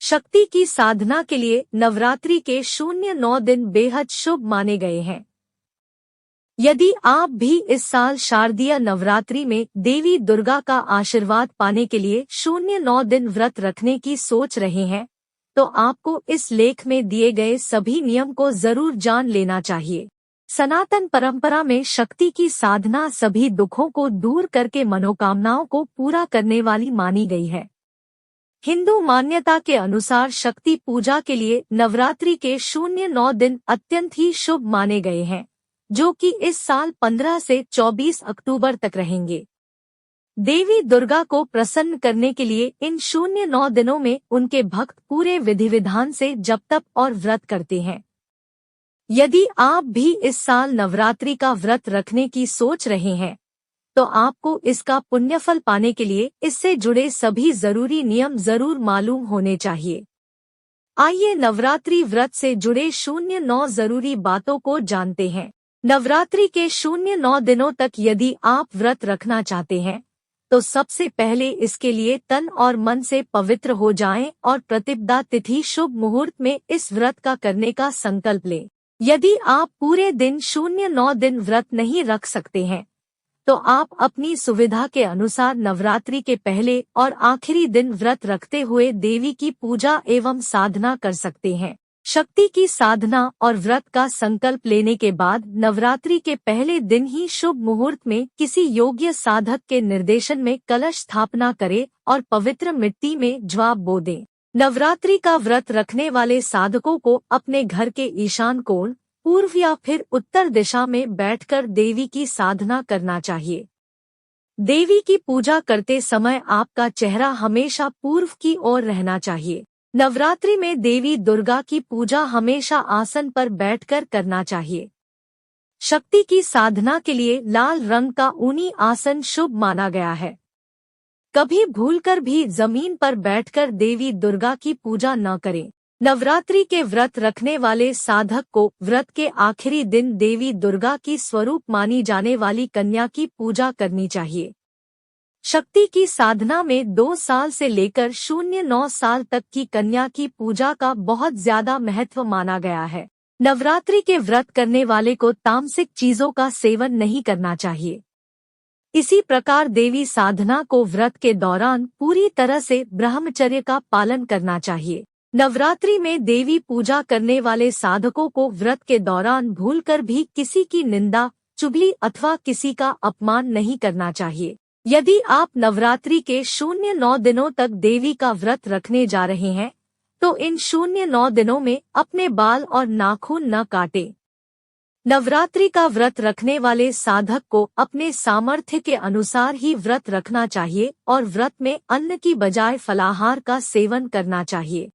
शक्ति की साधना के लिए नवरात्रि के 09 दिन बेहद शुभ माने गए हैं। यदि आप भी इस साल शारदीय नवरात्रि में देवी दुर्गा का आशीर्वाद पाने के लिए 09 दिन व्रत रखने की सोच रहे हैं, तो आपको इस लेख में दिए गए सभी नियम को जरूर जान लेना चाहिए। सनातन परंपरा में शक्ति की साधना सभी दुखों को दूर करके मनोकामनाओं को पूरा करने वाली मानी गई है। हिंदू मान्यता के अनुसार शक्ति पूजा के लिए नवरात्रि के 09 दिन अत्यंत ही शुभ माने गए हैं, जो कि इस साल 15 से 24 अक्टूबर तक रहेंगे। देवी दुर्गा को प्रसन्न करने के लिए इन 09 दिनों में उनके भक्त पूरे विधि विधान से जप तप और व्रत करते हैं। यदि आप भी इस साल नवरात्रि का व्रत रखने की सोच रहे हैं, तो आपको इसका पुण्यफल पाने के लिए इससे जुड़े सभी जरूरी नियम जरूर मालूम होने चाहिए। आइए नवरात्रि व्रत से जुड़े 09 जरूरी बातों को जानते हैं। नवरात्रि के 09 दिनों तक यदि आप व्रत रखना चाहते हैं, तो सबसे पहले इसके लिए तन और मन से पवित्र हो जाएं और प्रतिपदा तिथि शुभ मुहूर्त में इस व्रत का करने का संकल्प लें। यदि आप पूरे दिन 09 दिन व्रत नहीं रख सकते हैं, तो आप अपनी सुविधा के अनुसार नवरात्रि के पहले और आखिरी दिन व्रत रखते हुए देवी की पूजा एवं साधना कर सकते हैं। शक्ति की साधना और व्रत का संकल्प लेने के बाद नवरात्रि के पहले दिन ही शुभ मुहूर्त में किसी योग्य साधक के निर्देशन में कलश स्थापना करें और पवित्र मिट्टी में ज्वाब बो दें। नवरात्रि का व्रत रखने वाले साधकों को अपने घर के ईशान कोण, पूर्व या फिर उत्तर दिशा में बैठकर देवी की साधना करना चाहिए। देवी की पूजा करते समय आपका चेहरा हमेशा पूर्व की ओर रहना चाहिए। नवरात्रि में देवी दुर्गा की पूजा हमेशा आसन पर बैठकर करना चाहिए। शक्ति की साधना के लिए लाल रंग का ऊनी आसन शुभ माना गया है। कभी भूलकर भी जमीन पर बैठकर देवी दुर्गा की पूजा न करें। नवरात्रि के व्रत रखने वाले साधक को व्रत के आखिरी दिन देवी दुर्गा की स्वरूप मानी जाने वाली कन्या की पूजा करनी चाहिए। शक्ति की साधना में 2 साल से लेकर 09 साल तक की कन्या की पूजा का बहुत ज्यादा महत्व माना गया है। नवरात्रि के व्रत करने वाले को तामसिक चीजों का सेवन नहीं करना चाहिए। इसी प्रकार देवी साधना को व्रत के दौरान पूरी तरह से ब्रह्मचर्य का पालन करना चाहिए। नवरात्रि में देवी पूजा करने वाले साधकों को व्रत के दौरान भूलकर भी किसी की निंदा, चुगली अथवा किसी का अपमान नहीं करना चाहिए। यदि आप नवरात्रि के 09 दिनों तक देवी का व्रत रखने जा रहे हैं, तो इन 09 दिनों में अपने बाल और नाखून न काटें। नवरात्रि का व्रत रखने वाले साधक को अपने सामर्थ्य के अनुसार ही व्रत रखना चाहिए और व्रत में अन्न की बजाय फलाहार का सेवन करना चाहिए।